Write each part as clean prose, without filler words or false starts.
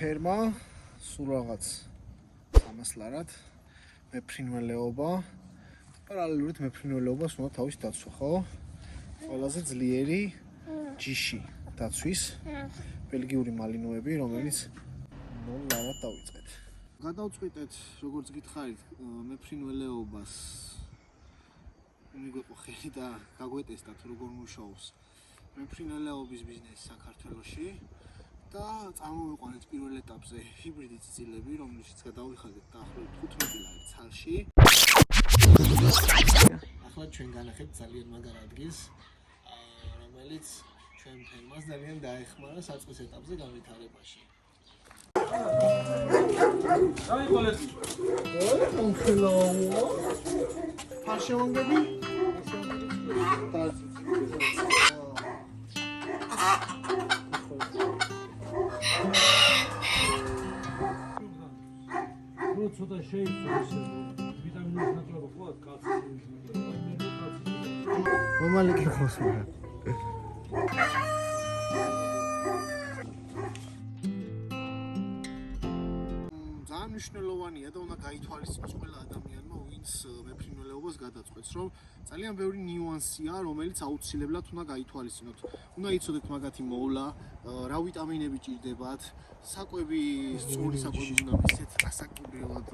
ფერმა სულ რაღაც ამასლარად მეფრინველეობა პარალელურად მეფრინველეობას უნდა თავის დაცვა, ხო? ყველაზე ძლიერი ჯიში დაცვის ბელგიური მალინოები, რომელიც 0-ად დავიწყეთ. გადავწყვიტეთ, როგორც გითხარით, მეფრინველეობას მიგვეყო ხელი და გაგვეტესტათ, როგორ მუშაობს მეფრინველეობის ბიზნესი საქართველოში და წარმოვიყვანეთ პირველ ეტაპზე ჰიბრიდი წიწილები, რომელშიც გადავიხადეთ დაახლოებით 15 ლარი ცალში. ახლა ჩვენ განახეთ ძალიან მაგარ ადგილს, რომელიც ჩვენ ფერმას ძალიან დაეხმარა საწყის ეტაპზე განვითარებაში. დაიყოლეთ. ფარშევანგები? რო ცოტა შეიცვალოს ვიტამინების ნატრობა ყავთ კაცი. მომალი კი ხოს მაგრამ. ძალიან მნიშვნელოვანია და უნდა გაითვალისწინოს ყველა ადამიანმა, ვინც მეფრინველეობას გადაწყვეტს, რომ ძალიან ბევრი ნიუანსია, რომელიც აუცილებლად უნდა გაითვალისწინოთ. უნდა იცოდეთ მაგათი მოვლა, რა ვიტამინები ჭირდებათ, საკვები, სწორი საკვები უნდა მისცეთ, ასაკობრივად,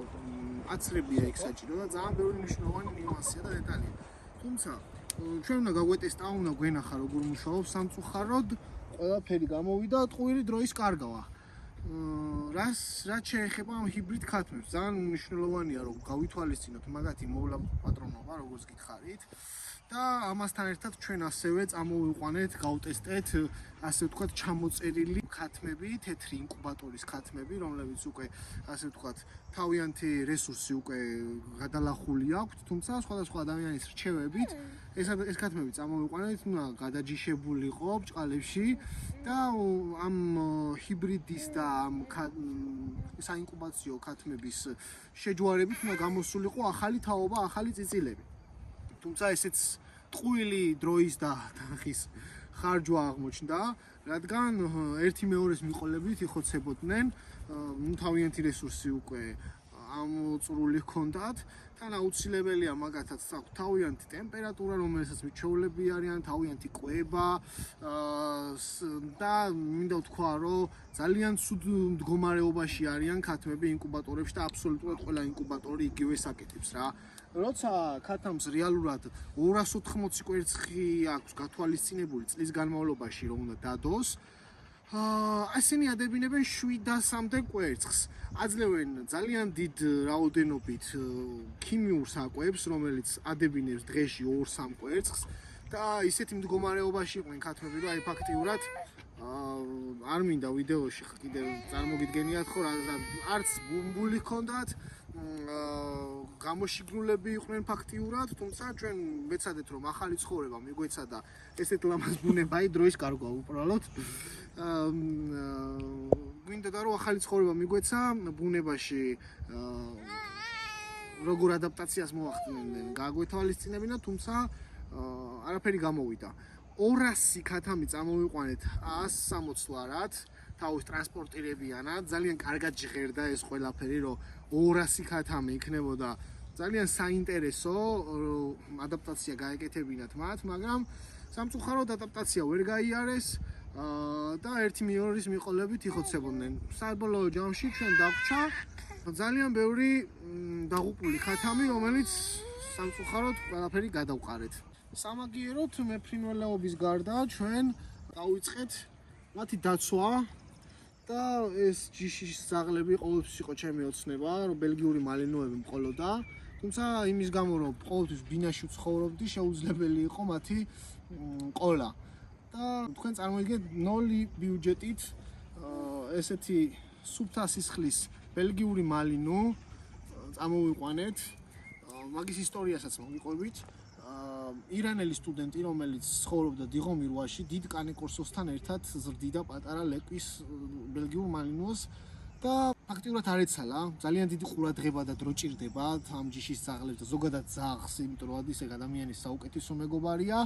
აცრებია იქ საჭირო და ძალიან ბევრი მნიშვნელოვანი ნიუანსია და დეტალია. თუმცა ჩვენ უნდა გაგვეტესტა, უნდა გვენახა როგორ მუშაობს სამწუხაროდ, ყველაფერი გამოვიდა, ტყუილი დროის კარგავა. რაც შეეხება ამ ჰიბრიდ ქათმებს, ძალიან მნიშვნელოვანია რომ გავითვალისწინოთ მაგათი მოვლა პატრონობა, როგორც გითხარით. და ამასთან ერთად ჩვენ ასევე წამოვიყვანეთ, გავტესტეთ, ასე ვთქვათ, ჩამოწერილი ქათმები, თეთრი ინკუბატორის ქათმები, რომლებიც უკვე, ასე ვთქვათ, თავიანთი რესურსი უკვე გადალახული აქვთ, თუმცა სხვადასხვა ადამიანის რჩევებით ეს ქათმები წამოვიყვანეთ, გადაჯიშებული იყო ბჭყალებში და ამ ჰიბრიდის და ამ საინკუბაციო ქათმების შეჯვარებით უნდა გამოსულიყო ახალი თაობა, ახალი წიწილები. თუმცა ესეც ტყუილი დროის და თანხის ხარჯვა აღმოჩნდა, რადგან ერთი მეორეს მიყოლებით იხოცებოდნენ, თავიანთი რესურსი უკვე ამოწურული ჰქონდათ, თან აუცილებელია მაგათაც აქვს თავიანთი ტემპერატურა, რომელსაც მიჩეულები არიან, თავიანთი კვება და მინდა ვთქვა, რომ ძალიან ცუდ მდგომარეობაში არიან ქათმები ინკუბატორებში და აბსოლუტურად ყველა ინკუბატორი იგივე საკეთებს რა. როცა ქათამს რეალურად 280 კვერცხი აქვს გათვალისწინებული წლის განმავლობაში, რომ უნდა დადოს, ისინი ადებინებენ 700-მდე კვერცხს. აძლევენ ძალიან დიდ რაოდენობით ქიმიურ საკვებს, რომელიც ადებინებს დღეში 2-3 კვერცხს და ისეთი მდგომარეობაში იყვნენ ქათმები, რომ აი ფაქტიურად არ მინდა ვიდეოში კიდევ წარმოგიდგენიათ ხო, არც ბუმბული ჰქონდათ, გამოშიგნულები იყვნენ ფაქტიურად, თუმცა ჩვენ ვეცადეთ რომ ახალი ცხოვრება მიგვეცა და ესეთ ლამაზ ბუნება დროის კარგვა უბრალოდ. გვინდა რომ ახალი ცხოვრება მიგვეცა ბუნებაში როგორ ადაპტაციას მოახდინენ, გაგვეთვალისწინებინა, თუმცა არაფერი გამოვიდა. 200 ქათამი წამოვიყვანეთ 160 ლარად, თავის ტრანსპორტირებიანად, ძალიან კარგად ჟღერდა ეს ყველაფერი, რომ 200 ქათამი იქნებოდა ძალიან საინტერესო ადაპტაცია გაეკეთებინათ მათ, მაგრამ სამწუხაროდ ადაპტაცია ვერ გაიარეს და ერთი მეორის მიყოლებით იხოცებოდნენ. საბოლოო ჯამში ჩვენ დაგვჭა ძალიან ბევრი დაღუპული ქათამი, რომელიც სამწუხაროდ ყველაფერი გადავყარეთ. სამაგიეროდ მეფრინველეობის გარდა ჩვენ დავიწყეთ მათი დაცვა და ეს ჯიშის ძაღლები ყოველთვის იყო ჩემი ოცნება, რომ ბელგიური მალინოები მყოლოდა, თუმცა იმის გამო რომ ყოველთვის ბინაში ვცხოვრობდი, შეუძლებელი იყო მათი ყოლა. და თქვენ წარმოიდგინეთ 0 ბიუჯეტით ესეთი სუფთა სისხლის ბელგიური მალინო წამოვიყვანეთ, მაგის ისტორიასაც მოგიყვებით. ირანელი სტუდენტი, რომელიც ცხოვრობდა დიღომირვაში, დიდ კანეკორსოსთან ერთად ზრდიდა პატარა ლეკვის ბელგიურ მალინოს და ფაქტიურად არ ეცალა, ძალიან დიდი ყურადღება და დრო ჭირდება ამ ჯიშის ძაღლებს და ზოგადად ძაღლს, იმიტომ რომ ის ადამიანის საუკეთესო მეგობარია.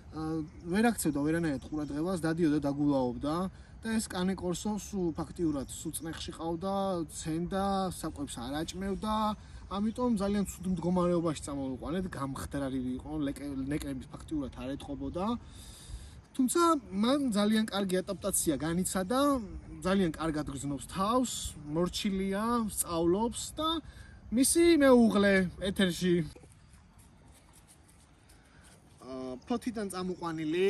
ვერ აქცევდა ვერანაირად ყურადღებას, დადიოდა და დაგულაობდა და ეს კანე კორსო ფაქტიურად წნეხში ყავდა, ცენდა, საკვებს არ აჭმევდა, ამიტომ ძალიან ცუდ მდგომარეობაში წამოვიყვანეთ, გამხდარი იყო, ნეკრები ფაქტიურად არ ეტყობოდა. თუმცა მან ძალიან კარგი ადაპტაცია განიცადა, ძალიან კარგად გრძნობს თავს, მორჩილია, სწავლობს და მისი მეუღლე ეთერში ფოთიდან წამოყვანილი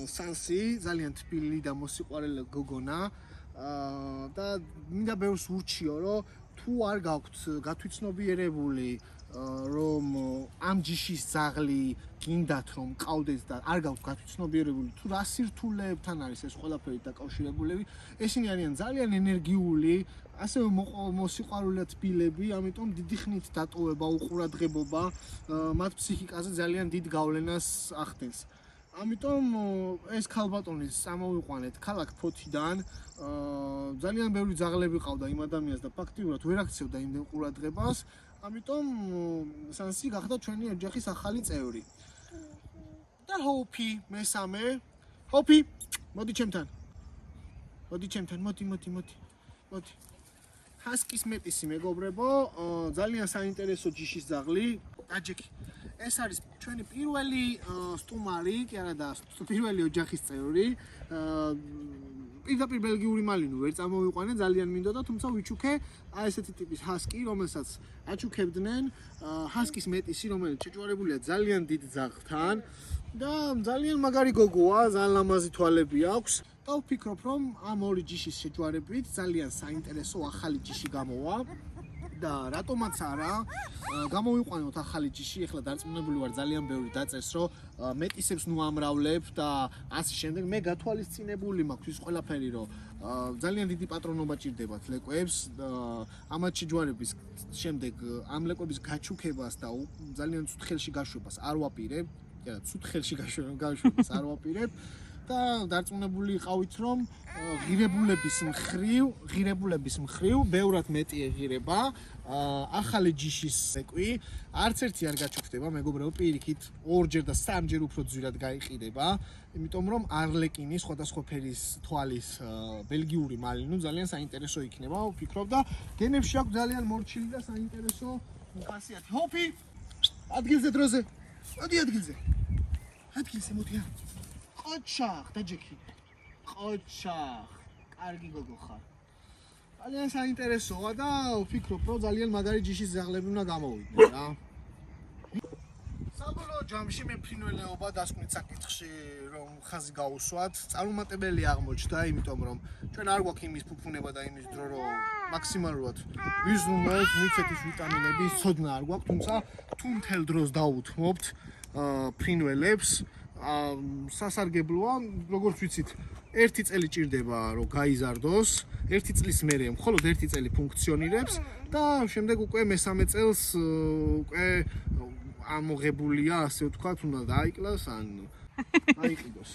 სანსი ძალიან თბილი და მოსიყვარელი გოგონა და მინდა ბევრს ურჩიო რომ თუ არ გაქვთ გათვითცნობიერებული რომ ამ ჯიშის ძაღლი გინდათ რომ ყავდეთ და არ გაქვთ გათვითცნობიერებული თუ რა სირთულეებთან არის ეს ყველაფერი დაკავშირებული ესენი არიან ძალიან ენერგიული ასევე მოსიყვარულე თბილები ამიტომ დიდი ხნით დატოვება უყურადღებობა მათ ფსიქიკაზე ძალიან დიდ გავლენას ახდენს ამიტომ ეს ქალბატონი წამოვიყვანეთ ქალაქ ფოთიდან ძალიან ბევრი ძაღლები ყავდა იმ ადამიანს და ფაქტიურად ვერ აქცევდა იმდენ ყურადღებას ამიტომ სანსი გახდა ჩვენი ოჯახის ახალი წევრი და ჰოპი მესამე ჰოპი მოდი ჩემთან მოდი ჰასკის მეტისი მეგობრებო ძალიან საინტერესო ჯიშის ძაღლი დაჯექი ეს არის ჩვენი პირველი სტუმარი კი არა და პირველი ოჯახის წევრი პირდაპირ ბელგიური მალინო ვერ წამოვიყვანე ძალიან მინდოდა თუმცა ვიჩუქე აი ესეთი ტიპის ჰასკი რომელსაც აჩუქებდნენ ჰასკის მეტისი რომელიც შეჯვარებულია ძალიან დიდ ძაღლთან და ძალიან მაგარი გოგოა ძალიან ლამაზი თვალები აქვს და ვფიქრობ რომ ამ ორი ჯიშის შეჯვარებით ძალიან საინტერესო ახალი ჯიში გამოვა და რატომაც არა გამოვიყვანოთ ახალი ჯიში ეხლა დარწმუნებული ვარ ძალიან ბევრი დაწერს რომ მეტისებს ნუ ამრავლებ და ასე შემდეგ მე გათვალისწინებული მაქვს ის ყველაფერი რომ ძალიან დიდი პატრონობა ჭირდებათ ლეკვებს ამათ შეჯვარების შემდეგ ამ ლეკვების გაჩუქებას და ძალიან ცუდ ხელში გაშვებას არ ვაპირებ და ცუდ ხელში გაშვებას არ ვაპირებ და დარწმუნებული იყავით რომ ღირებულების მხრივ ბევრად მეტი ეღირება ახალი ჯიშის ლეკვი არც ერთი არ გაჩუქდება მეგობრებო პირიქით ორჯერ და სამჯერ უფრო ძვირად გაიყიდება იმიტომ რომ არლეკინი სხვადასხვა ფერის თვალის ბელგიური მალინო ძალიან საინტერესო იქნება ვფიქრობ და გენებში აქვს ძალიან მორჩილი და საინტერესო ხასიათი ჰოპი ადგილზე დროზე მოდი ადგილზე მოდი ყოჩახ დაჯექი ყოჩახ კარგი გოგო ხარ ძალიან საინტერესოა და ვფიქრობ რომ ძალიან მაგარი ჯიშის ძაღლები უნდა გამოვიდნენ რა საბოლოო ჯამში მე ფრინველეობა დასკვნით საკითხში რომ ხაზი გაუსვათ წარუმატებელი აღმოჩნდა იმიტომ რომ ჩვენ არ გვაქვს იმის ფუფუნება და იმის დრო რომ მაქსიმალურად ვიზრუნოთ მიცეთ ის ვიტამინების ცოდნა არ გვაქვს თუმცა თუ მთელ დროს დავუთმობთ ფრინველებს სასარგებლოა როგორც ვიცით ერთი წელი ჭირდება რომ გაიზარდოს ერთი წლის მერე მხოლოდ ერთი წელი ფუნქციონირებს და შემდეგ უკვე მესამე წელს უკვე ამოღებულია ასე ვთქვათ უნდა დაიკლას ან აიყიდოს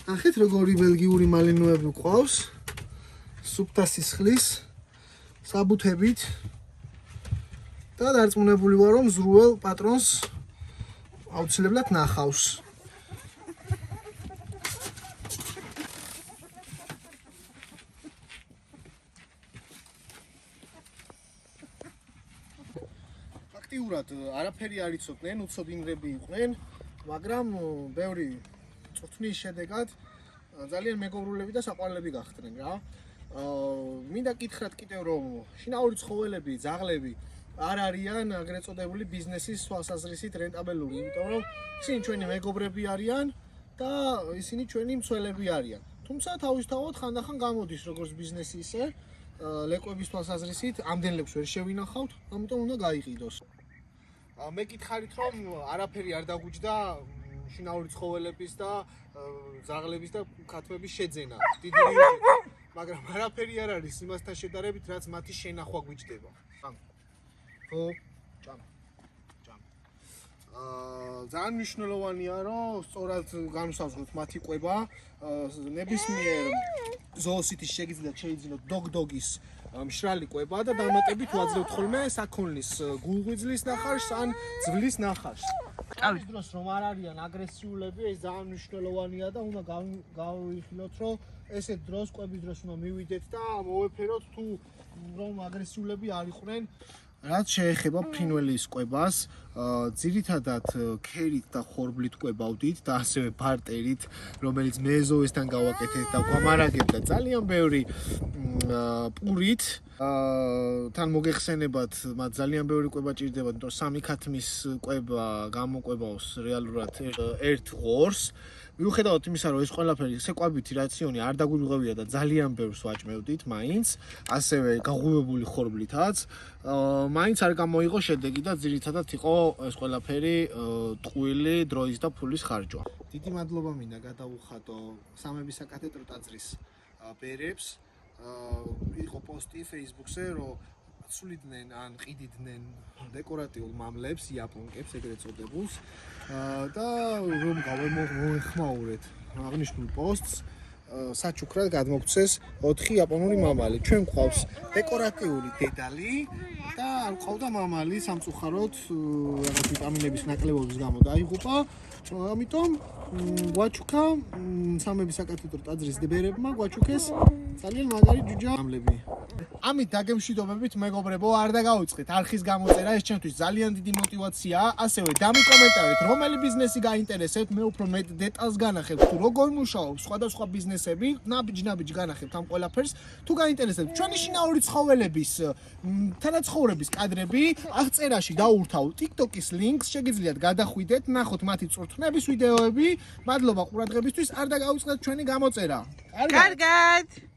ნახეთ როგორი ბელგიური მალინოები ყავს სუფთა სისხლის საბუთებით და დარწმუნებული ვარ რომ ზრუელ პატრონს აუცილებლად ნახავს ფაქტიურად არაფერი არ იცოდნენ, უცოდინრები იყვნენ, მაგრამ ბევრი წვრთნის შედეგად ძალიან მეგობრულები და საყვარლები გახდნენ რა. მინდა გითხრათ კიდევ რომ შინაური ცხოველები, ძაღლები არ არიან აგრეთ წოდებული ბიზნესის თვალსაზრისით რენტაბელური, იმიტომ რომ ისინი ჩვენი მეგობრები არიან და ისინი ჩვენი მცველები არიან. თუმცა თავისთავად ხანდახან გამოდის როგორც ბიზნესი ისე ლეკვების თვალსაზრისით ამდენ ლეკვს ვერ შევინახავთ, ამიტომ უნდა გაიყიდოს. მე გითხარით რომ არაფერი არ დაგუჯდა შინაური ცხოველების და ძაღლების და ქათმების შეძენა. დიდი მაგრამ არაფერი არ არის იმასთან შედარებით, რაც მათი შენახვა გვიჭდება. ხო, ჭამ. ძალიან მნიშვნელოვანია რომ სწორად განვსაზღვროთ მათი კვება. ნებისმიერ ზოოსიტის შეგიძლიათ შეიძინოთ დოგ-დოგის მშრალი კვება და დამატებით ვაძლევთ ხოლმე საქონლის გულღვიძლის ნახარს ან ძვლის ნახარს. ამის დროს რომ არ არიან აგრესიულები, ეს ძალიან მნიშვნელოვანია და უნდა გავიხილოთ, რომ ესეთ დროს, კვების დროს უნდა მივიდეთ და მოვეფეროთ თუ რომ აგრესიულები არ იყვნენ. რაც შეეხება ფრინველის კვებას, ძირითადად ქერით და ხორბლით კვებავდით და ასევე ბარტერით, რომელიც მეზოვესთან გავაკეთეთ და გვამარაგებდა ძალიან ბევრი პურით. თან მოგეხსენებათ, მათ ძალიან ბევრი კვება ჭირდება, იმიტომ რომ 3 ქათმის კვება გამოკვებავს რეალურად ერთ ღორს. მიუხედავად იმისა, რომ ეს ყველაფერი სეკვებითი რაციონი არ დაგვირღვევია და ძალიან ბევრს ვაჭმევდით მაინც, ასევე გაღვივებული ხორბლითაც, მაინც არ გამოიღო შედეგი და ძირითადად იყო ეს ყველაფერი ტყუილი დროის და ფულის ხარჯვა. დიდი მადლობა მინდა გადავუხატო სამების საკათედრო ტაძრის ბერებს. იყო პოსტი Facebook-ზე, რომ ცვლიდნენ ან ყიდიდნენ დეკორატიულ მამლებს, იაპონკებს, ეგრეთ წოდებულს და რომ გავეხმაურეთ აღნიშნულ პოსტს, საჩუქრად გადმოგცეს 4 იაპონური მამალი. ჩვენ გვყავს დეკორატიული დედალი და არ ყავდა მამალი სამწუხაროდ რაღაც ვიტამინების ნაკლებობის გამო დაიღუპა. ამიტომ გვაჩუქა სამების საკათედრო ტაძრის ბერებმა გვაჩუქეს ძალიან მაგარი ჯუჯა მამლები. ამით დაგემშვიდობებით მეგობრებო, არ დაგაუწყეთ არხის გამოწერა, ეს ჩემთვის ძალიან დიდი мотиваციაა. ასევე დამიკომენტარით, რომელი ბიზნესი გაინტერესებთ, მე უფრო მეტ დეტალს განახებთ, თუ როგორ მუშაობს სხვადასხვა ბიზნესები, ნაბიჯ განახებთ ამ ყველაფერს. თუ გაინტერესებთ ჩვენი შინაური ცხოველების თანაცხოვრების კადრები, აღწერაში დაურთავ TikTok-ის ლინკს, შეგიძლიათ გადახვიდეთ, ნახოთ მათი წვრთნების ვიდეოები. მადლობა ყურადღებისთვის, არ დაგაუწყეთ ჩვენი გამოწერა. კარგად.